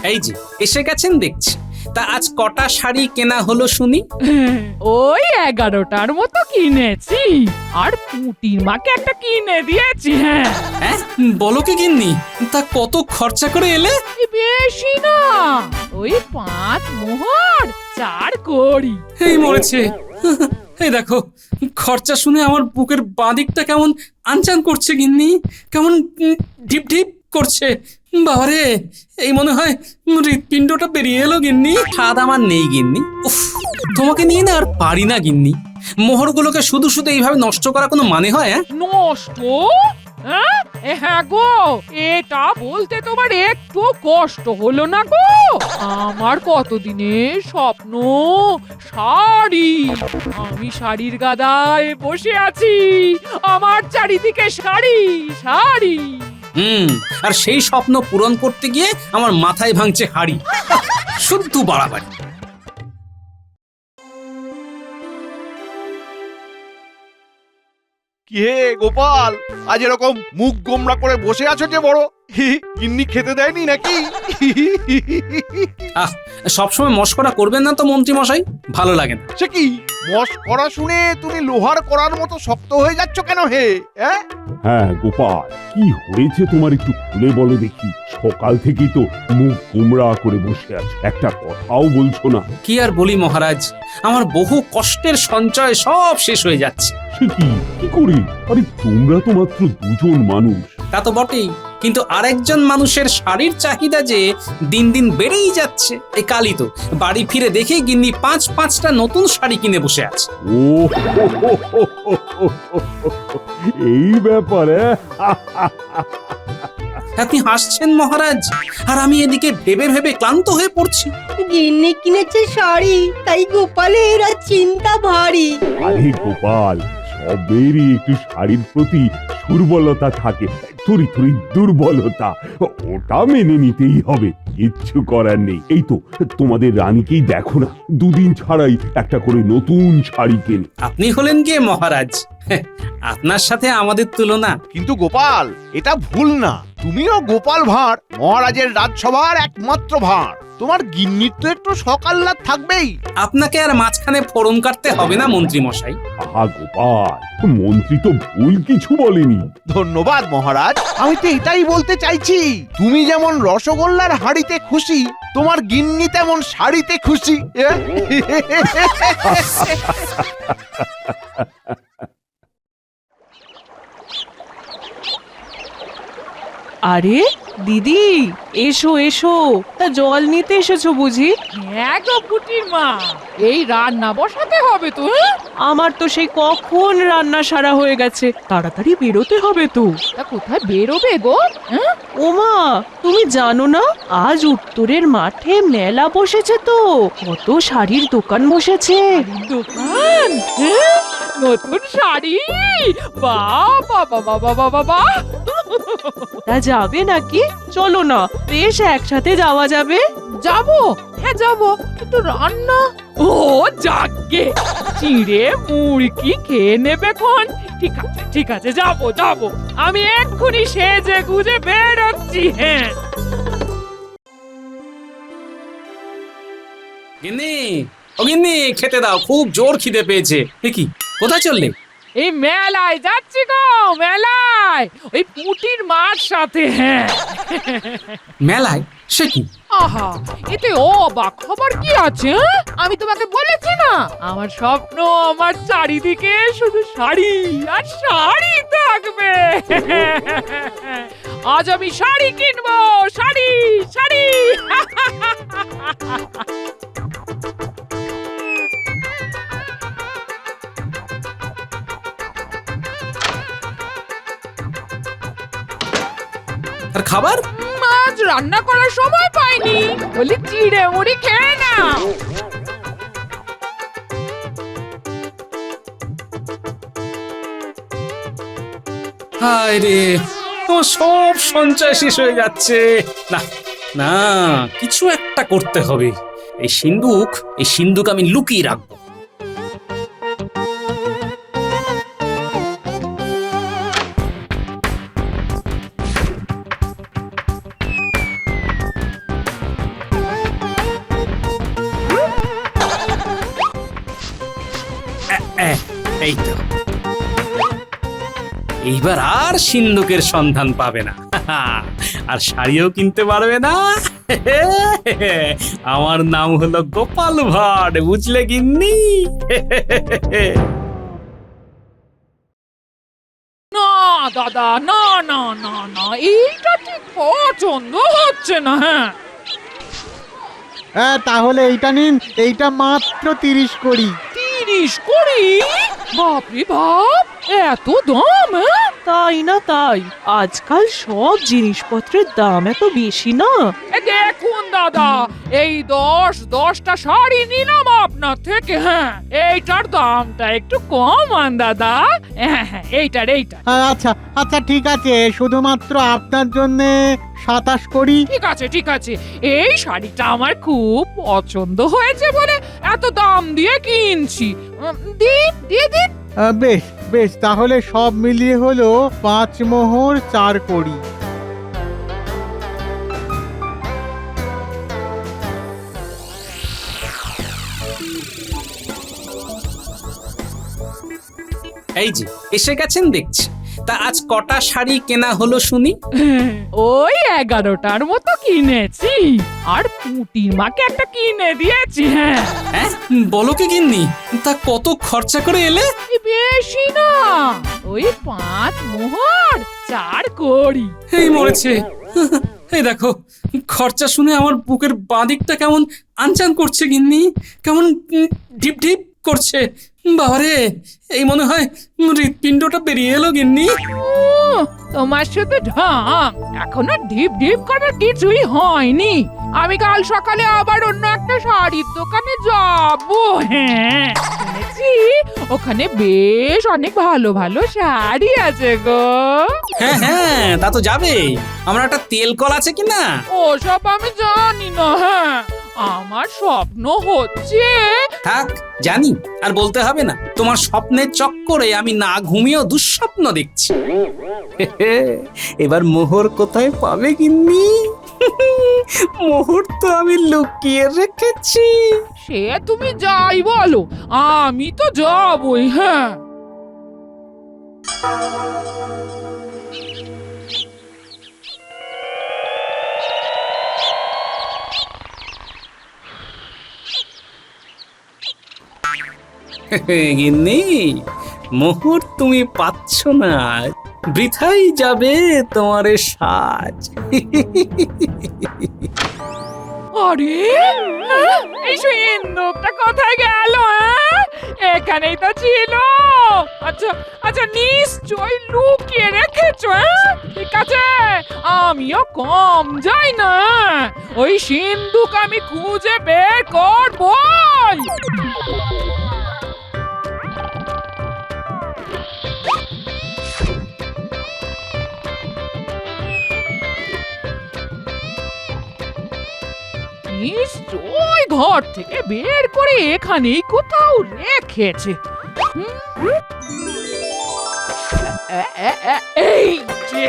এই যে এসে গেছেন দেখছি। তা আজ কটা শাড়ি কেনা হলো শুনি? ওই 11টার মতো কিনেছি, আর পুটির মাকে একটা কিনে দিয়েছি। হ্যাঁ, হ্যাঁ বলো কি গিন্নি? তা কত খরচা করে এলে? এই বেশি না, ওই 5 মোহর 4 কড়ি। এই মরেছে। এই দেখো, খরচা শুনে আমার বুকের বাঁদিকটা কেমন আনচান করছে গিন্নি, কেমন ঢিপ ঢিপ করছে। বাবারে, এই মনে হয় হৃৎপিণ্ডটা বেরিয়ে এলো গিন্নি। স্বাদ আমার নেই গিন্নি। উফ, তোমাকে নিয়ে না আর পারি না গিন্নি। মোহরগুলোকে শুধু শুধু এইভাবে নষ্ট করা কোনো মানে হয়? নষ্ট? হ্যাঁ? হ্যাঁ গো, এটা বলতে তোমার একটু কষ্ট হলো না গো? আমার কতদিনের স্বপ্ন শাড়ি। আমি শাড়ির গাদায় বসে আছি, আমার চারিদিকে শাড়ি শাড়ি। আর সেই স্বপ্ন পূরণ করতে গিয়ে আমার মাথায় ভাঙছে হাড়ি। শুদ্ধ বাড়াবাড়ি। কি হে গোপাল, আজ এরকম মুখ গোমড়া করে বসে আছো যে বড়? গিন্নি খেতে দেয়নি নাকি? আহ, সবসময় মস্করা করবেন না তো মন্ত্রী মশাই, ভালো লাগে না। সে কি মস্করা শুনে তুমি লোহার করার মতো শক্ত হয়ে যাচ্ছ কেন হে? হ্যাঁ গোপাল, কি হয়েছে তোমার একটু খুলে বলো দেখি। সকাল থেকেই তো মুখ গোমড়া করে বসে আছো, একটা কথাও বলছো না। কি আর বলি মহারাজ, আমার বহু কষ্টের সঞ্চয় সব শেষ হয়ে যাচ্ছে। সে কি করে? আরে তোমরা তো মাত্র দুজন মানুষ। তা তো বটেই, কিন্তু আরেকজন মানুষের শাড়ির চাহিদা যে দিন দিন বেড়েই যাচ্ছে। এই কালই তো বাড়ি ফিরে দেখে গিন্নি 5-5টা নতুন শাড়ি কিনে বসে আছে। ও এই ব্যাপারে আপনি হাসছেন মহারাজ, আর আমি এদিকে ভেবে ভেবে ক্লান্ত হয়ে পড়ছি। গিন্নি কিনেছে শাড়ি, তাই গোপালের আর চিন্তা ভারী। আরে গোপাল, সবেরই একটু শাড়ির প্রতি দুর্বলতা থাকে, থরি থরি দুর্বলতা, ওটা মেনে নিতেই হবে, কিচ্ছু করার নেই। এই তো তোমাদের রানীকেই দেখো না, দুদিন ছাড়াই একটা করে নতুন শাড়ি কেনে। আপনি হলেন কে মহারাজ? আপনার সাথে আমাদের তুলনা। কিন্তু গোপাল, এটা ভুল না। তুমিও গোপাল ভাঁড়, মহারাজের রাজসভার একমাত্র ভাঁড়। তোমার গিন্নির তো একটু সকাল্লাদ থাকবেই। আপনাকে আর মাঝখানে ফোড়ন কাটতে হবে না মন্ত্রী মশাই। আহা গোপাল, মন্ত্রী তো ভুল কিছু বলেনি। ধন্যবাদ মহারাজ, আমি তো এটাই বলতে চাইছি। তুমি যেমন রসগোল্লার হাঁড়িতে খুশি, তোমার গিন্নি তেমন শাড়িতে খুশি। আরে দিদি, এসো এসো, তা জল নিতে এসেছো বুঝি? হ্যাঁ গো পুটির মা, এই রান্না বসাতে হবে তো। আমার তো সেই কখন রান্না সারা হয়ে গেছে, তাড়াতাড়ি বেরোতে হবে তো। তা কোথায় বেরোবে গো? ওমা, তুমি জানো না, আজ উত্তরের মাঠে মেলা বসেছে তো, কত শাড়ির দোকান বসেছে। দোকান? নতুন শাড়ি? বাবা বাবা বাবা বাবা। তা যাবে নাকি? চলো না, বেশ একসাথে যাওয়া যাবে। যাবো, হ্যাঁ যাবো, কিন্তু রান্না? ও যাগে, চিড়ে মুড়কি খেয়ে নেবে খন। ঠিক আছে ঠিক আছে, যাবো যাবো, আমি এক্ষুনি সেজে গুজে বেরোচ্ছি। হ্যাঁ গিন্নি, ও গিন্নি, খেতে দাও, খুব জোর খিদে পেয়েছে। এ কি, কোথায় চললে? এই মেলায় যাচ্ছি গো, মেলায়, ওই পুটির মার সাথে। হ্যাঁ মেলায়? সে কি? আহা, এতে অবাক হবার কি আছে? আমি তোমাকে বলেছি না, আমার স্বপ্ন আমার চারিদিকে শুধু শাড়ি আর শাড়ি থাকবে। আজ আমি শাড়ি কিনবো, শাড়ি শাড়ি। আর খাবার? আজ রান্না করার সময় পাইনি, বলি চিড়ে মুড়ি খেয়ে নাও। হায় রে, তোমার সব সঞ্চয় শেষ হয়ে যাচ্ছে। না না, কিছু একটা করতে হবে। এই সিন্দুক আমি লুকিয়ে রাখবো। এই তো, এইবার আর সিন্ধুকের সন্ধান পাবে না, আর শাড়িও কিনতে পারবে না। আমার নাম হলো গোপাল ভাঁড়, বুঝলে গিন্নি? না দাদা, না না না না, এইটা ঠিক পছন্দ হচ্ছে না। হ্যাঁ, হ্যাঁ, তাহলে এইটা নিন, এইটা মাত্র 30 করি। 30 কোটি? বাপরে বাপ, এত দাম? হ্যাঁ? তাই না তাই, আজকাল সব জিনিসপত্রের দাম এত বেশি না। এ দেখুন দাদা, এই 10টা শাড়ি নিলাম আপনার থেকে। হ্যাঁ, এইটার দামটা একটু কম আন দাদা। হ্যাঁ হ্যাঁ, এইটার। আচ্ছা আচ্ছা, ঠিক আছে, শুধুমাত্র আপনার জন্য 27 করি। ঠিক আছে, এই শাড়িটা আমার খুব পছন্দ হয়েছে বলে এত দাম দিয়ে কিনছি। দিয়ে দিন। বেশ বেশ, তাহলে সব মিলিয়ে হলো 5 মোহর 4 করি। এই যে এসে গেছেন দেখছি। তা আজ কটা শাড়ি কেনা হলো শুনি? ওই 11টার মতো কিনেছি, আর পুটির মাকে একটা কিনে দিয়েছি। হ্যাঁ, হ্যাঁ, বলো কি গিন্নি? তা কত খরচা করে এলে? বেশি না, ওই 5 মোহর 4 করি। এই মরেছে। এই দেখো, খরচা শুনে আমার বুকের বাঁদিকটা কেমন আনচান করছে গিন্নি, কেমন ঢিপ ঢিপ করছে। বাবারে, এই মনে হয় হৃৎপিণ্ডটা বেরিয়ে এলো গিন্নি। তোমার শুধু ঢং, এখনো ঢিপ করার কিছুই হয়নি। আমি কাল সকালে আবার অন্য একটা শাড়ির দোকানে যাব। হ্যাঁ, শুনেছি ওখানে বেশ অনেক ভালো ভালো শাড়ি আছে গো। হ্যাঁ হ্যাঁ, তা তো যাবে। আমার একটা তেল কল আছে কিনা? ওসব আমি জানি না। হ্যাঁ, আমার স্বপ্ন হচ্ছে। থাক, জানি, আর বলতে হবে না। তোমার স্বপ্নের চক্করে আমি না ঘুমিয়েও দুঃস্বপ্ন দেখছি। এবার মোহর কোথায় পাবে গিন্নি? মোহর তো আমি লুকিয়ে রেখেছি। সে তুমি যাই বলো, আমি তো যাবই। হ্যাঁ, গিন্নি, মোহর তুমি পাচ্ছ না, বৃথাই যাবে তোমার এ সাজ। আরে এই সিন্দুকটা কোথায় গেল? এখানেই তো ছিল। আচ্ছা আচ্ছা, নিশ্চয়ই লুকিয়ে রেখেছো। ঠিক আছে, আমিও কম যাই না, ওই সিন্দুক আমি খুঁজে বের করবই। নিশ্চয় ঘর থেকে বের করে এখানেই কোথাও রেখেছে। এই যে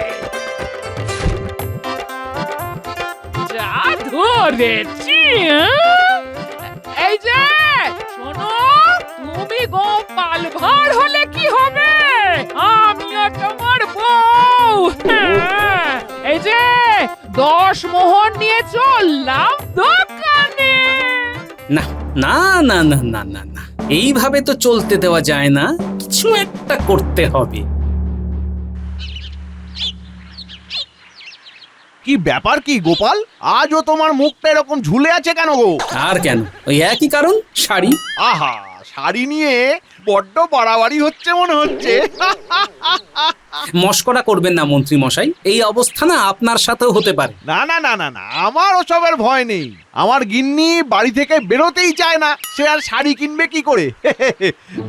যা ধরেছি। এই যে শোনো, তুমি গোপাল ভাঁড় হলে কি হবে, আমিও তোমার বউ। এই যে 10 মোহর নিয়ে চললাম দোকানে। না না না না না না না, এইভাবে তো চলতে দেওয়া যায় না, কিছু একটা করতে হবে। কি ব্যাপার কি গোপাল, আজও তোমার মুখটা এরকম ঝুলে আছে কেন গো? আর কেন, ওই একই কারণ, শাড়ি। আহা, শাড়ি নিয়ে বড্ড বাড়াবাড়ি হচ্ছে মনে হচ্ছে। মস্করা করবেন না মন্ত্রী মশাই, এই অবস্থা না আপনার সাথেও হতে পারে। না না না না না, আমার ওসবের ভয় নেই। আমার গিন্নি বাড়ি থেকে বেরোতেই চায় না, সে আর শাড়ি কিনবে কি করে?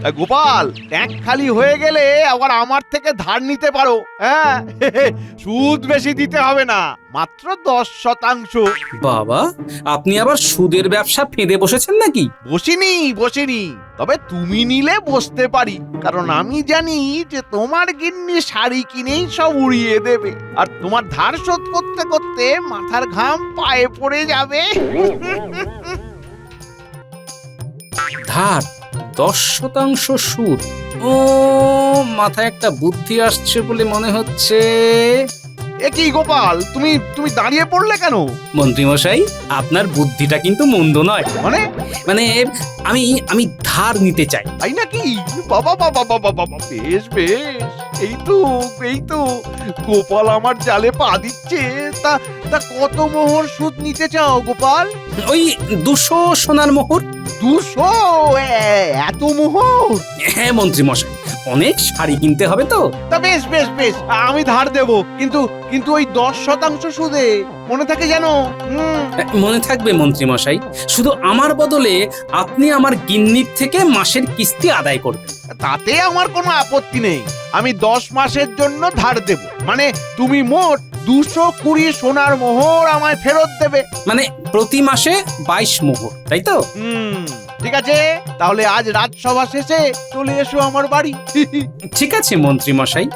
তা গোপাল, ট্যাঙ্ক খালি হয়ে গেলে আবার আমার থেকে ধার নিতে পারো। হ্যাঁ, সুদ বেশি দিতে হবে না, মাত্র 10%। বাবা, আপনি আবার সুদের ব্যবসা ফেঁদে বসেছেন নাকি? বসিনি, তবে তুমি নিলে বসতে পারি, কারণ আমি জানি যে তোমার গিন্নি শাড়ি কিনেই সব উড়িয়ে দেবে, আর তোমার ধার শোধ করতে করতে মাথার ঘাম পায়ে পড়ে যাবে। ধার 10% সুদ, ও মাথায় একটা বুদ্ধি আসছে বলে মনে হচ্ছে। এ কি গোপাল, তুমি তুমি দাঁড়িয়ে পড়লে কেন? মন্ত্রীমশাই, আপনার বুদ্ধিটা কিন্তু মন্দ নয়। মানে মানে আমি আমি ধার নিতে চাই। তাই নাকি? বাবা বাবা বাবা বাবা, বেশ বেশ, এই তো গোপাল আমার জালে পা দিচ্ছে। তা তা কত মোহর সুদ নিতে চাও গোপাল? ওই 200 সোনার মোহর। 200? এত মোহর? হ্যাঁ মন্ত্রীমশাই, অনেক শাড়ি কিনতে হবে তো। তা বেশ বেশ বেশ, আমি ধার দেব, কিন্তু কিন্তু ওই 10% সুদে, মনে থাকে যেন। মনে থাকবে মন্ত্রীমশাই, শুধু আমার বদলে আপনি আমার গিন্নির থেকে মাসের কিস্তি আদায় করবেন। তাতে আমার কোনো আপত্তি নেই, আমি 10 মাসের জন্য ধার দেব। মানে তুমি মোট 220 সোনার মোহর আমায় ফেরত দেবে। মানে প্রতি মাসে 22 মোহর, তাই তো? ঠিক আছে, তাহলে আজ রাজসভা শেষে চলে এসো আমার বাড়ি। ঠিক আছে মন্ত্রীমশাই।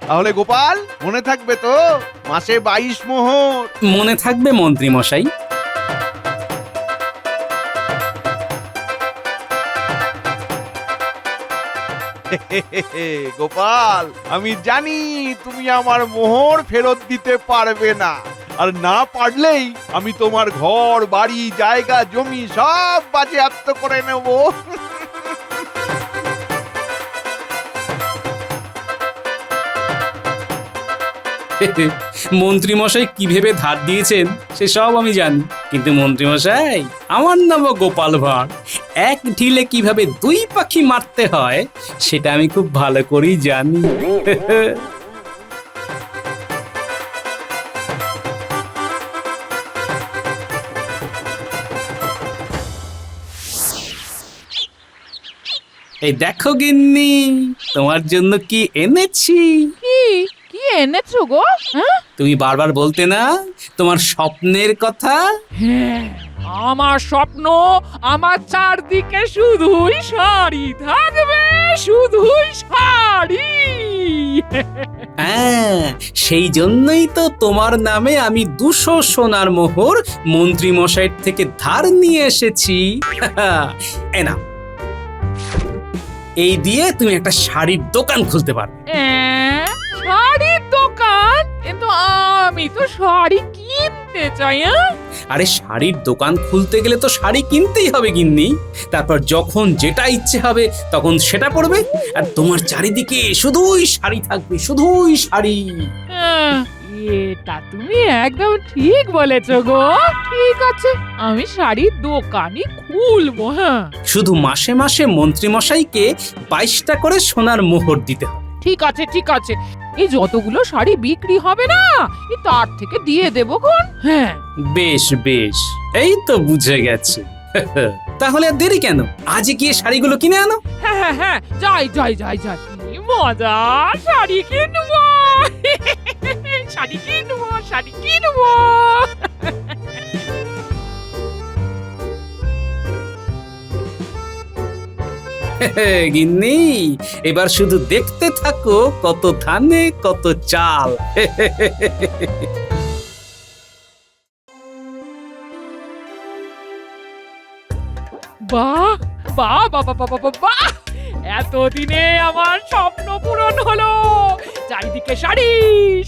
তাহলে গোপাল, মনে থাকবে তো, মাসে 22 মোহর। মনে থাকবে মন্ত্রীমশাই। গোপাল, আমি জানি তুমি আমার মোহর ফেরত দিতে পারবে না, আর না পারলেই আমি তোমার ঘর বাড়ি জায়গা জমি সব বাজেয়াপ্ত করে নেব। মন্ত্রীমশাই কি ভেবে ধার দিয়েছেন সেসব আমি জানি, কিন্তু মন্ত্রীমশাই, আমার নাম গোপাল ভাঁড়। এক ঢিলে কিভাবে 2 পাখি মারতে হয় সেটা আমি খুব ভালো করেই জানি। এই দেখো গিন্নি, তোমার জন্য কি এনেছি। কি কি এনেছো গো? হ্যাঁ তুমি বারবার বলতে না তোমার স্বপ্নের কথা। হ্যাঁ, আমার স্বপ্ন, আমার চারদিকে শুধুই শাড়ি থাকবে, শুধুই শাড়ি। হ্যাঁ, সেই জন্যই তো তোমার নামে আমি 200 সোনার মোহর মন্ত্রী মশাইয়ের থেকে ধার নিয়ে এসেছি। এনা, এই দিয়ে তুমি একটা শাড়ির দোকান খুলতে পারবে। শাড়ির দোকান? কিন্তু আমি তো শাড়ি কিনতে চাই। আরে শাড়ির দোকান খুলতে গেলে তো শাড়ি কিনতেই হবে গিন্নি, তারপর যখন যেটা ইচ্ছে হবে তখন সেটা পরবে, আর তোমার চারিদিকে শুধুই শাড়ি থাকবে, শুধুই শাড়ি। এটা তুমি একদম ঠিক বলেছো গো। ঠিক আছে, আমি শাড়ির দোকানই খুলবো। হ্যাঁ, শুধু মাসে মাসে মন্ত্রী মশাইকে 22টা করে সোনার মোহর দিতে হবে। ঠিক আছে ঠিক আছে, এই যতগুলো শাড়ি বিক্রি হবে না, এই তার থেকে দিয়ে দেবো খন। হ্যাঁ বেশ বেশ, এই তো বুঝে গেছে। তাহলে আর দেরি কেন, আজই গিয়ে শাড়িগুলো কিনে আনো। হ্যাঁ হ্যাঁ হ্যাঁ, যাই যাই যাই যাই। কি মজা, শাড়ি কিনবো, শাড়ি কিনবো, শাড়ি কিনবো। গিন্নি, এবার শুধু দেখতে থাকো কত ধানে কত চাল। বাহ বাহ বাহ বাহ বাহ বাহ বাহ, এতদিনে আমার স্বপ্ন পূরণ হলো। চারিদিকে শাড়ি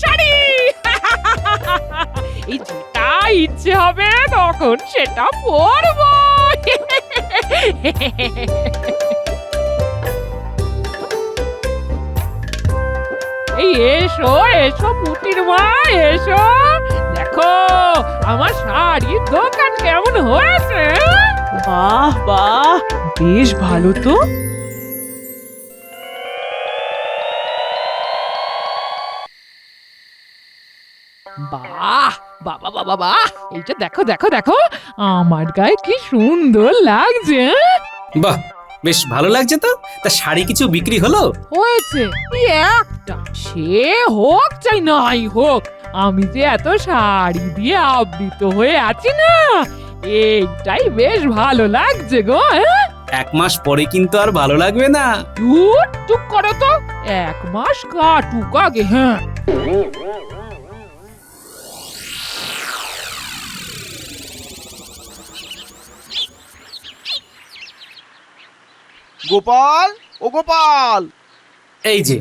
শাড়ি। এই যেটা ইচ্ছে হবে তখন সেটা পরবো। এই এসো এসো পুটির মা, এসো দেখো আমার শাড়ির দোকান কেমন হয়েছে। বাহ বাহ, বেশ ভালো তো। বাহ বাবা বাবা বাহ, এইটা দেখো দেখো দেখো, আমার গায়ে কি সুন্দর লাগছে। বাহ, বেশ ভালো লাগছে তো। তা শাড়ি কিছু বিক্রি হলো? হয়েছে এই একটা, সে হোক চাই নাই হোক, আমি যে এত শাড়ি দিয়ে আবৃত হয়ে আছি না, এইটাই বেশ ভালো লাগছে গো। 1 মাস পরে কিন্তু আর ভালো লাগবে না। চুপ করো তো, 1 মাস কাটুক আগে। হ্যাঁ গোপাল, ও গোপাল। এই যে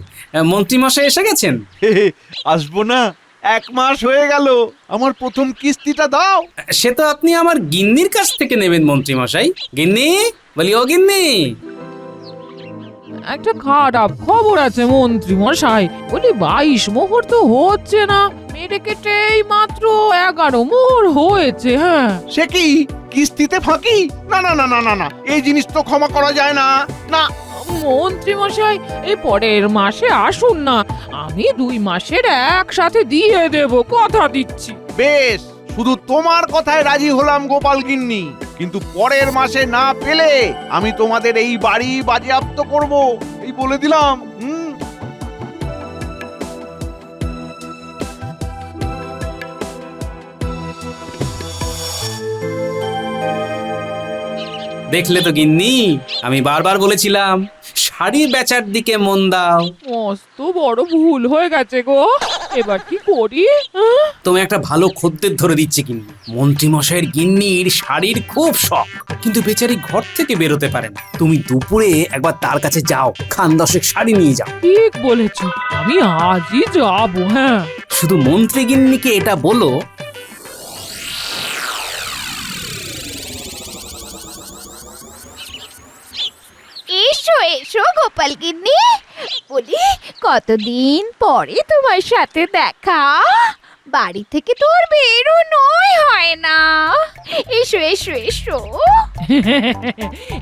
মন্ত্রীমশাই এসে গেছেন। আসবো না, 1 মাস হয়ে গেল। আমার প্রথম কিস্তিটা দাও। সে তো আপনি আমার গিন্নির কাছ থেকে নেবেন মন্ত্রীমশাই। গিন্নি, বলি ও গিন্নি। একটা খারাপ খবর আছে মন্ত্রী মশাই, বলি 22 মোহর তো হচ্ছে না, মেরে কেটে মাত্র 11 মোহর হয়েছে। হ্যাঁ, সে কি কিস্তিতে ফাঁকি? না না না না না না, এই জিনিস তো ক্ষমা করা যায় না। না, মন্ত্রী মশাই এই পরের মাসে আসুন না, আমি 2 মাসের একসাথে দিয়ে দেব, কথা দিচ্ছি। বেশ, শুধু তোমার কথায় রাজি হলাম গোপাল গিন্নি, কিন্তু পরের মাসে না পেলে আমি তোমাদের এই বাড়ি বাজেয়াপ্ত করব, এই বলে দিলাম। দেখলে তো গিন্নি, আমি বারবার বলেছিলাম শাড়ি বেচার দিকে মন দাও। মস্ত বড় ভুল হয়ে গেছে গো, এবার কি করি? হ্যাঁ? তুমি একটা ভালো খদ্দের ধরে দিচ্ছে গিন্নি। মন্ত্রী মশাইয়ের গিন্নির শাড়ির খুব শখ, কিন্তু বেচারি ঘর থেকে বেরোতে পারে না। তুমি দুপুরে একবার তার কাছে যাও, 10 শাড়ি নিয়ে যাও। ঠিক বলেছো, আমি আজই যাবো। হ্যাঁ, শুধু মন্ত্রী গিন্নিকে এটা বলো, এসো এসো গোপাল গিন্নি, বলি কতদিন পরে তোমার সাথে দেখা, বাড়ি থেকে তো আর বেরোনোই হয় না। এসো এসো এসো।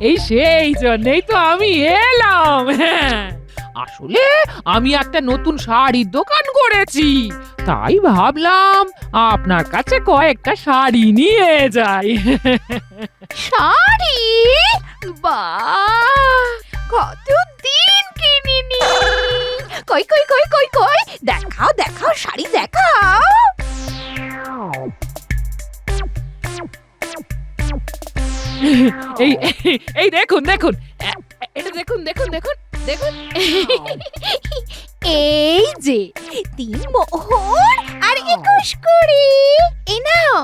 এই সেই জন্যই তো আমি এলাম। হ্যাঁ, আসলে আমি একটা নতুন শাড়ির দোকান করেছি, তাই ভাবলাম আপনার কাছে কয়েকটা শাড়ি নিয়ে যাই। শাড়ি? বাহ, কতদিন কিনিনি। কই কই কই কই কই, দেখাও দেখাও শাড়ি দেখাও। এই এই দেখুন দেখুন, এটা দেখুন দেখুন দেখুন দেখুন। এই যে 3 মোহর আর 21 কুড়ি, এই নাও।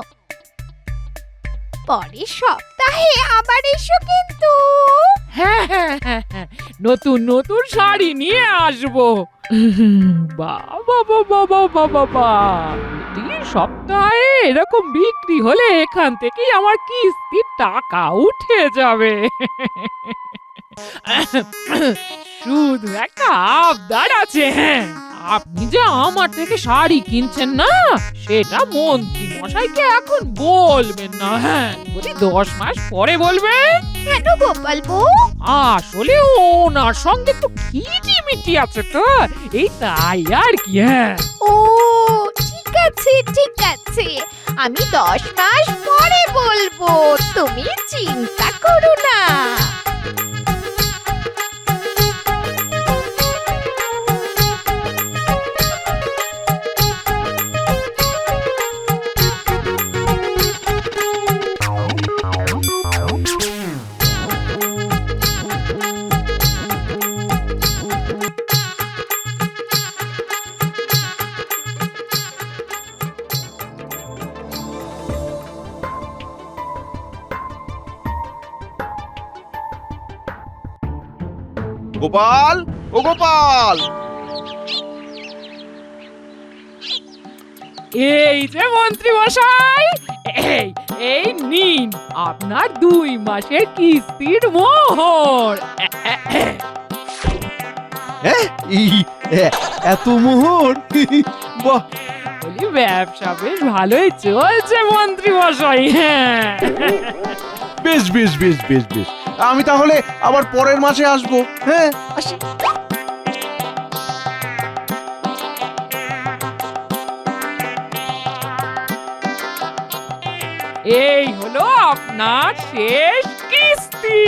পরের সপ্তাহে আবার এসো কিন্তু। হ্যাঁ হ্যাঁ হ্যাঁ হ্যাঁ, নতুন নতুন শাড়ি নিয়ে আসবো। বাবা বাবা বাবা বাবা, প্রতি সপ্তাহে এরকম বিক্রি হলে এখান থেকেই আমার কিস্তির টাকা উঠে যাবে। শুধু একটা আবদার আছে। হ্যাঁ, আপনি যে আমার থেকে শাড়ি কিনছেন না, সেটা মন্ত্রী মশাইকে এখন বলবেন না। হ্যাঁ, বলি 10 মাস পরে বলবেন। কেন গোপাল বউ? আসলে ওনার সঙ্গে তো খিটিমিটি আছে তো, এই তাই আর কি। হ্যাঁ, ও ঠিক আছে ঠিক আছে, আমি 10 মাস পরে বলবো, তুমি চিন্তা করো না। গোপাল, ও গোপাল। এই যে মন্ত্রী মশাই, এই এই নিন আপনার 2 মাসের কিস্তির মোহর। এত মোহর? বাহ, বলি ব্যবসা বেশ ভালোই চলছে মন্ত্রী মশাই। হ্যাঁ, বেশ বেশ বেশ বেশ বেশ, আমি তাহলে আবার পরের মাসে আসবো। হ্যাঁ, আসি। এই হলো আপনার শেষ কিস্তি।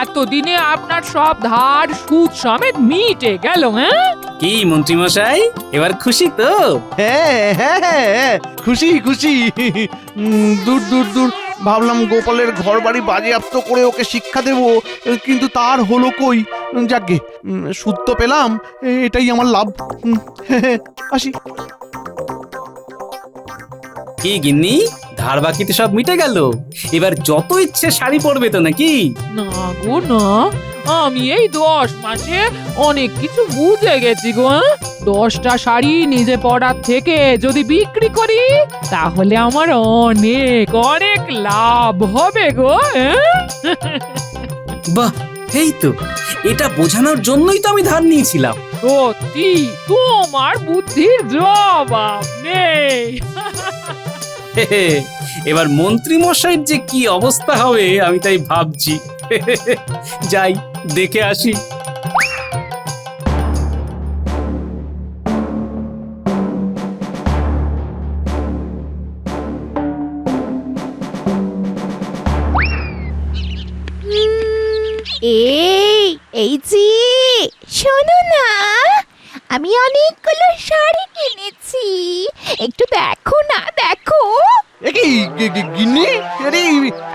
এতদিনে আপনার সব ধার সুদ সমেত মিটে গেল। হ্যাঁ, কি মন্ত্রী মশাই, এবার খুশি তো? হ্যাঁ হ্যাঁ হ্যাঁ, খুশি খুশি। দূর দূর দূর, ভাবলাম গোপালের ঘর বাড়ি বাজেয়াপ্ত করে ওকে শিক্ষা দেব, কিন্তু তার হলো কই। যাকগে, সুদ তো পেলাম, এটাই আমার লাভ। আসি। কি গিন্নি, ধার বাকিতে সব মিটে গেল, এবার যত ইচ্ছে শাড়ি পরবে তো নাকি? না গো না, আমি এই 10 মাসে অনেক কিছু বুঝে গেছি গো। 10টা শাড়ি নিজে পরার থেকে যদি বিক্রি করি তাহলে আমার অনেক অনেক লাভ হবে গো। বাহ, এই তো, এটা বোঝানোর জন্যই তো আমি ধার নিয়েছিলাম। সত্যি তোমার বুদ্ধির জবাব নেই। এবার মন্ত্রী মশাইয়ের যে কি অবস্থা হবে আমি তাই ভাবছি। যাই দেখে আসি। এই যে শোনো না, আমি অনেকগুলো শাড়ি কিনেছি, একটু দেখো না, দেখো। কি গিন্নি, আরে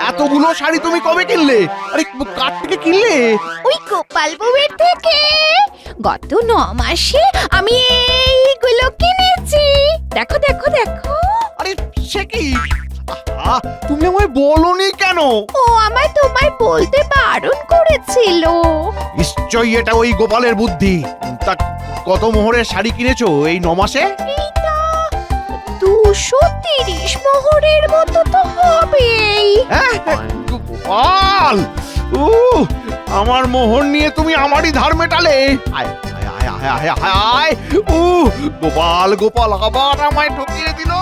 এতগুলো শাড়ি তুমি কবে কিনলে? আরে কার থেকে কিনলে? ওই গোপাল বউয়ের থেকে। গত 9 মাসে আমি এইগুলো কিনেছি, দেখো দেখো দেখো। আরে সে কি, তুমি আমায় বলনি কেন? ও আমায় তোমায় বলতে বারণ করেছিল। নিশ্চয়ই এটা ওই গোপালের বুদ্ধি। তা কত মোহরের শাড়ি কিনেছো এই 9 মাসে? এইটা 230 মোহরের মতো তো হবেই। হ্যাঁ, গোপাল, আমার মোহর নিয়ে তুমি আমারই ধার মেটালে। আয় আয় আয় আয় আয় আয়, গোপাল গোপাল আবার আমায় ঠকিয়ে দিল।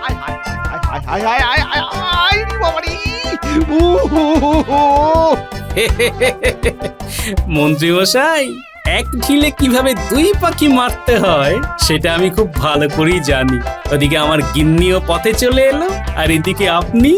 আয় আয় আয় আয় আয় আয় আয় আয় বাবারি। মন্ত্রী মশাই, এক ঢিলে কিভাবে 2 পাখি মারতে হয় সেটা আমি খুব ভালো করেই জানি। ওদিকে আমার গিন্নিও পথে চলে এলো, আর এদিকে আপনি।